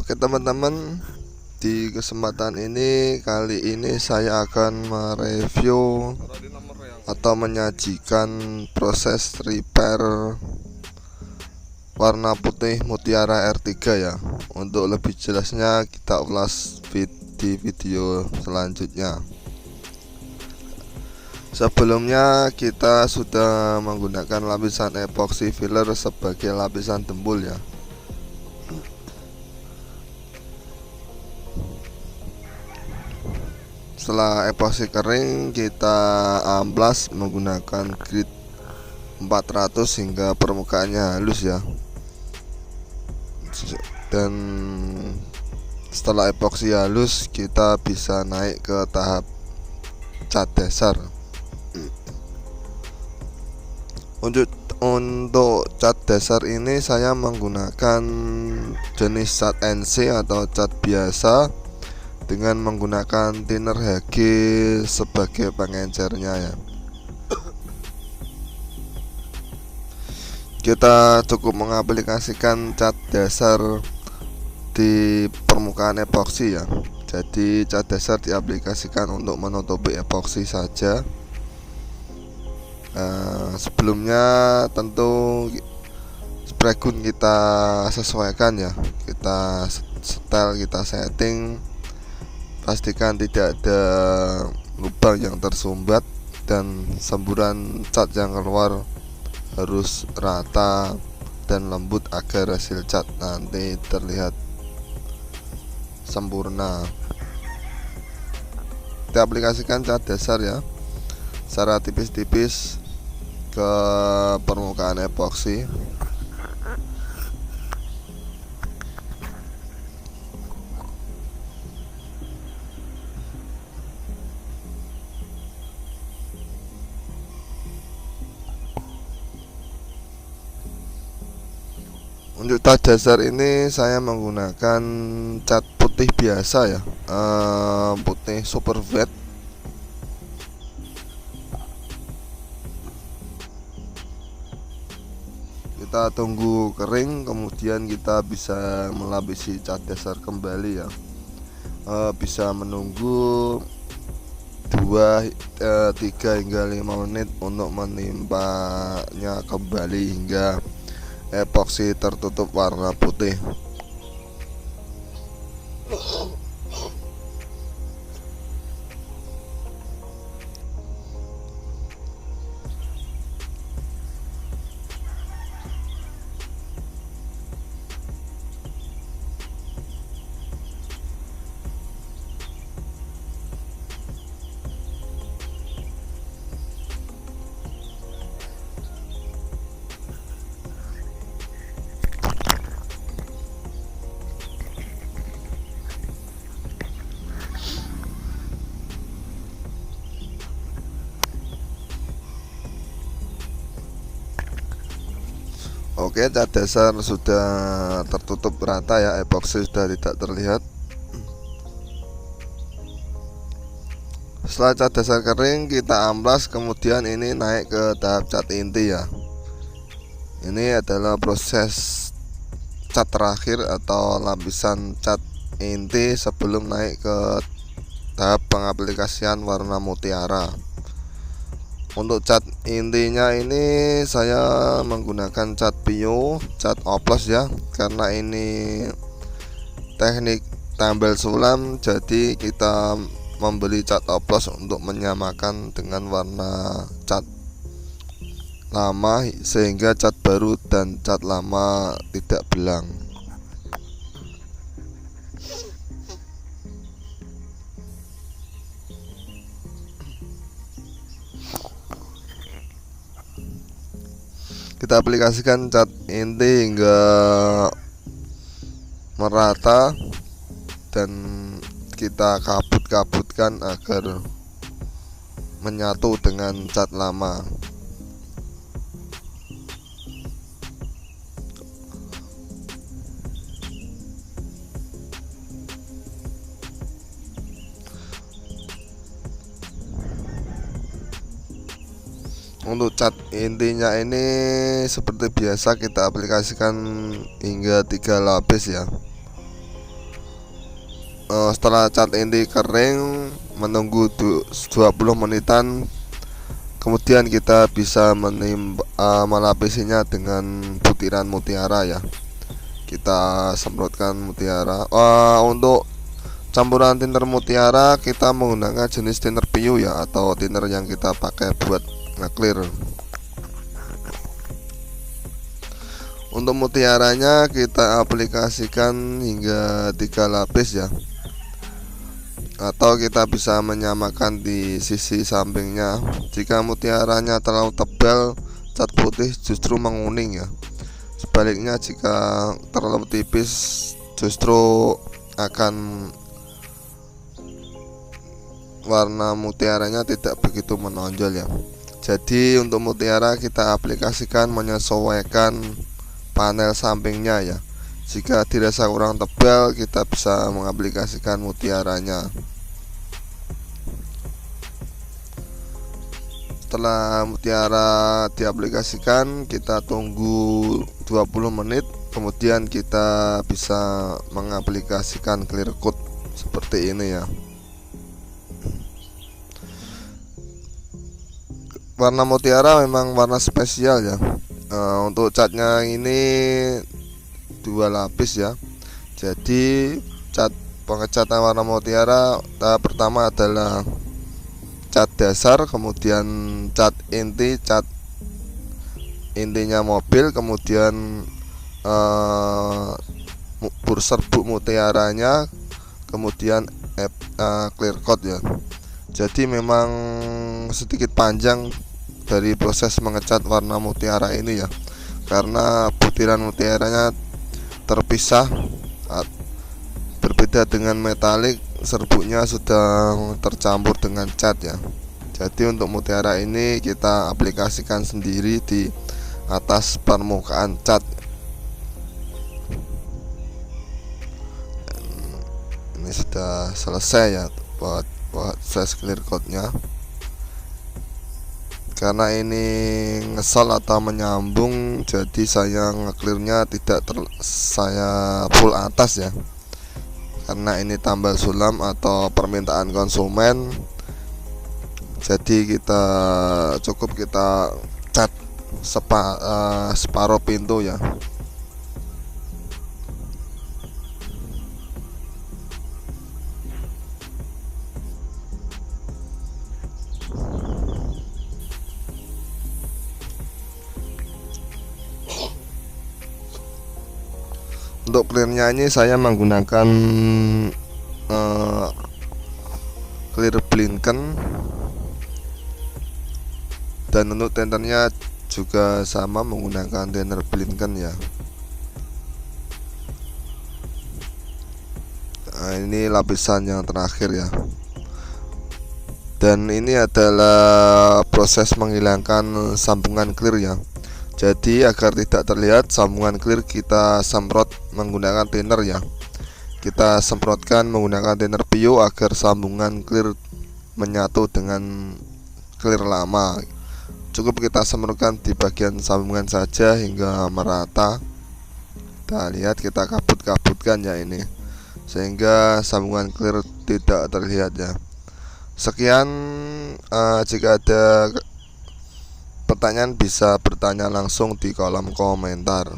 Oke teman-teman, di kesempatan ini kali ini saya akan mereview atau menyajikan proses repair warna putih Mutiara R3 ya. Untuk lebih jelasnya kita ulas di video selanjutnya. Sebelumnya kita sudah menggunakan lapisan epoxy filler sebagai lapisan dempul ya. Setelah epoxy kering, kita amplas menggunakan grit 400 hingga permukaannya halus ya. Dan setelah epoxy halus, kita bisa naik ke tahap cat dasar. Untuk cat dasar ini saya menggunakan jenis cat NC atau cat biasa dengan menggunakan thinner HG sebagai pengencernya ya. Kita cukup mengaplikasikan cat dasar di permukaan epoxy ya. Jadi cat dasar diaplikasikan untuk menutupi epoxy saja. Sebelumnya tentu spray gun kita sesuaikan ya. Kita setel, kita setting, pastikan tidak ada lubang yang tersumbat dan semburan cat yang keluar harus rata dan lembut agar hasil cat nanti terlihat sempurna. Kita aplikasikan cat dasar ya secara tipis-tipis ke permukaan epoxy. Untuk cat dasar ini saya menggunakan cat putih biasa ya, putih super wet. Kita tunggu kering, kemudian kita bisa melapisi cat dasar kembali ya. Bisa menunggu 3 hingga 5 menit untuk menimpanya kembali hingga epoxy tertutup warna putih. Oke, cat dasar sudah tertutup rata ya, epoxy sudah tidak terlihat. Setelah cat dasar kering, kita amplas, kemudian ini naik ke tahap cat inti ya. Ini adalah proses cat terakhir atau lapisan cat inti sebelum naik ke tahap pengaplikasian warna mutiara. Untuk cat intinya ini saya menggunakan cat pio, cat oplos ya, karena ini teknik tambal sulam, jadi kita membeli cat oplos untuk menyamakan dengan warna cat lama sehingga cat baru dan cat lama tidak belang. Kita aplikasikan cat inti hingga merata dan kita kabut-kabutkan agar menyatu dengan cat lama. Untuk cat intinya ini seperti biasa kita aplikasikan hingga 3 lapis ya. Setelah cat inti kering, menunggu 20 menitan, kemudian kita bisa melapisinya dengan butiran mutiara ya. Kita semprotkan mutiara. Untuk campuran thinner mutiara kita menggunakan jenis thinner PU ya, atau thinner yang kita pakai buat nge-clear. Untuk mutiaranya kita aplikasikan hingga 3 lapis ya, atau kita bisa menyamakan di sisi sampingnya. Jika mutiaranya terlalu tebal, cat putih justru menguning ya. Sebaliknya jika terlalu tipis justru akan warna mutiaranya tidak begitu menonjol ya. Jadi untuk mutiara kita aplikasikan menyesuaikan panel sampingnya ya. Jika dirasa kurang tebal, kita bisa mengaplikasikan mutiaranya. Setelah mutiara diaplikasikan, kita tunggu 20 menit, kemudian kita bisa mengaplikasikan clear coat seperti ini ya. Warna mutiara memang warna spesial ya. Untuk catnya ini 2 lapis ya. Jadi cat pengecatan warna mutiara tahap pertama adalah cat dasar, kemudian cat intinya mobil, kemudian serbuk mutiaranya, kemudian clear coat ya. Jadi memang sedikit panjang dari proses mengecat warna mutiara ini ya, karena butiran mutiaranya terpisah. Berbeda dengan metalik, serbuknya sudah tercampur dengan cat ya. Jadi untuk mutiara ini kita aplikasikan sendiri di atas permukaan cat. Ini sudah selesai ya buat proses clear coatnya. Karena ini ngesol atau menyambung, jadi saya nge-clearnya tidak saya full atas ya, karena ini tambal sulam atau permintaan konsumen. Jadi kita cukup kita cat separuh pintu ya. Untuk clearnya ini saya menggunakan clear Blinken, dan untuk tendernya juga sama menggunakan thinner Blinken ya. Nah, ini lapisan yang terakhir ya. Dan ini adalah proses menghilangkan sambungan clear ya. Jadi agar tidak terlihat sambungan clear, kita semprot menggunakan thinner ya. Kita semprotkan menggunakan thinner PU agar sambungan clear menyatu dengan clear lama. Cukup kita semprotkan di bagian sambungan saja hingga merata. Kita lihat, kita kabut-kabutkan ya ini, sehingga sambungan clear tidak terlihat ya. Sekian, jika ada pertanyaan bisa bertanya langsung di kolom komentar.